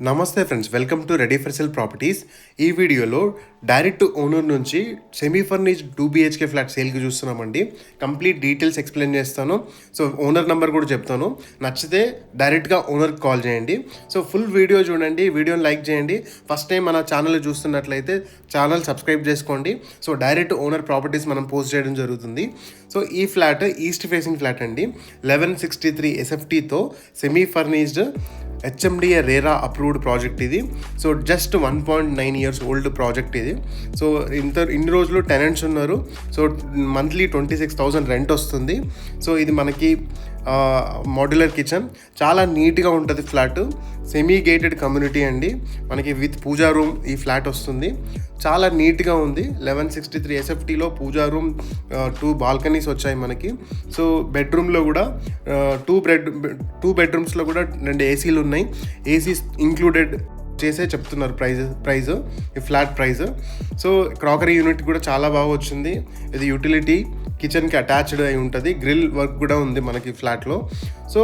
నమస్తే friends, welcome to ready for sale properties. ఈ వీడియోలో డైరెక్ట్ ఓనర్ నుంచి సెమీ ఫర్నిష్డ్ 2BHK ఫ్లాట్ సేల్కి చూస్తున్నామండి. కంప్లీట్ డీటెయిల్స్ ఎక్స్ప్లెయిన్ చేస్తాను. సో ఓనర్ నెంబర్ కూడా చెప్తాను. నచ్చితే డైరెక్ట్గా ఓనర్కి కాల్ చేయండి. సో ఫుల్ వీడియో చూడండి, వీడియోని లైక్ చేయండి. ఫస్ట్ టైం మన ఛానల్ చూస్తున్నట్లయితే ఛానల్ సబ్స్క్రైబ్ చేసుకోండి. సో డైరెక్ట్ ఓనర్ ప్రాపర్టీస్ మనం పోస్ట్ చేయడం జరుగుతుంది. సో ఈ ఫ్లాట్ ఈస్ట్ ఫేసింగ్ ఫ్లాట్ అండి. 1163 SFTతో semi furnished HMDA RERA approved project ఇది. So just 1.9 years old project ఇది. సో ఇన్ని రోజులు టెనెంట్స్ ఉన్నారు. సో మంత్లీ 26,000 రెంట్ వస్తుంది. సో ఇది మనకి మోడ్యులర్ కిచెన్, చాలా నీట్గా ఉంటుంది ఫ్లాట్. సెమీ గేటెడ్ కమ్యూనిటీ అండి. మనకి విత్ పూజా రూమ్ ఈ ఫ్లాట్ వస్తుంది. చాలా నీట్గా ఉంది. 1163 SFTలో పూజా రూమ్, 2 బాల్కనీస్ వచ్చాయి మనకి. సో బెడ్రూమ్లో కూడా 2 బెడ్రూమ్స్లో కూడా 2 ఏసీలు ఉన్నాయి. ఏసీస్ ఇంక్లూడెడ్ చేసే చెప్తున్నారు ప్రైజ్ ఈ flat price. So crockery unit కూడా చాలా బాగా వచ్చింది. ఇది యూటిలిటీ కిచెన్కి అటాచ్డ్ అయి ఉంటుంది. గ్రిల్ వర్క్ కూడా ఉంది మనకి ఫ్లాట్లో. సో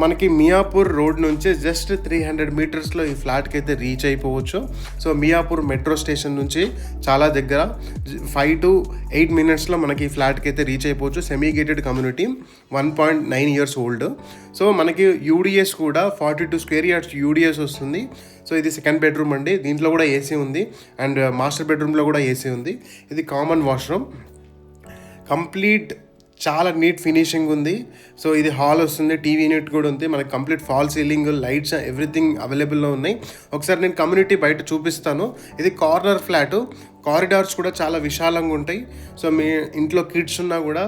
మనకి మియాపూర్ రోడ్ నుంచి జస్ట్ 300 మీటర్స్లో ఈ ఫ్లాట్కి అయితే రీచ్ అయిపోవచ్చు. సో మియాపూర్ మెట్రో స్టేషన్ నుంచి చాలా దగ్గర 5 to 8 minutesలో మనకి ఈ ఫ్లాట్కి అయితే రీచ్ అయిపోవచ్చు. Semi gated community, 1.9 years old. So మనకి యూడిఎస్ కూడా 42 square yards యూడిఎస్ వస్తుంది. సో ఇది సెకండ్ బెడ్రూమ్ అండి. దీంట్లో కూడా ఏసీ ఉంది అండ్ మాస్టర్ బెడ్రూమ్లో కూడా ఏసీ ఉంది. ఇది కామన్ వాష్రూమ్. కంప్లీట్ చాలా నీట్ ఫినిషింగ్ ఉంది. సో ఇది హాల్ వస్తుంది, టీవీ యూనిట్ కూడా ఉంది. మనకి complete fall ceiling, lights, everything అవైలబుల్లో ఉన్నాయి. ఒకసారి నేను కమ్యూనిటీ బయట చూపిస్తాను. ఇది కార్నర్ ఫ్లాట్. కారిడార్స్ కూడా చాలా విశాలంగా ఉంటాయి. సో మీ ఇంట్లో కిడ్స్ ఉన్నా కూడా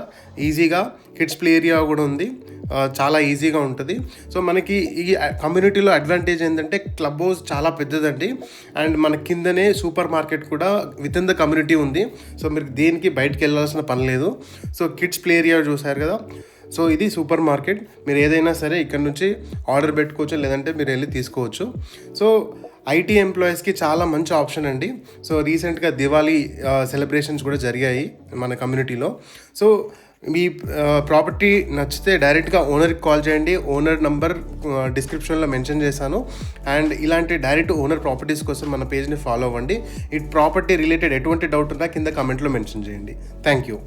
ఈజీగా కిడ్స్ ప్లే ఏరియా కూడా ఉంది. చాలా ఈజీగా ఉంటుంది. సో మనకి ఈ కమ్యూనిటీలో అడ్వాంటేజ్ ఏంటంటే క్లబ్ హౌస్ చాలా పెద్దదండి. అండ్ మన కిందనే సూపర్ మార్కెట్ కూడా విత్ ఇన్ ద కమ్యూనిటీ ఉంది. సో మీరు దేనికి బయటకు వెళ్ళాల్సిన పని లేదు. సో కిడ్స్ ప్లే ఏరియా చూసారు కదా. సో ఇది సూపర్ మార్కెట్. మీరు ఏదైనా సరే ఇక్కడ నుంచి ఆర్డర్ పెట్టుకోవచ్చు, లేదంటే మీరు వెళ్ళి తీసుకోవచ్చు. సో IT ఎంప్లాయీస్కి చాలా మంచి ఆప్షన్ అండి. సో రీసెంట్గా దివాళీ సెలబ్రేషన్స్ కూడా జరిగాయి మన కమ్యూనిటీలో. సో మీ ప్రాపర్టీ నచ్చితే డైరెక్ట్గా ఓనర్కి కాల్ చేయండి. ఓనర్ నంబర్ డిస్క్రిప్షన్లో మెన్షన్ చేశాను. అండ్ ఇలాంటి డైరెక్ట్ ఓనర్ ప్రాపర్టీస్ కోసం మన పేజ్ని ఫాలో అవ్వండి. ఈ ప్రాపర్టీ రిలేటెడ్ ఎటువంటి డౌట్ ఉన్నా కింద కమెంట్లో మెన్షన్ చేయండి. Thank you.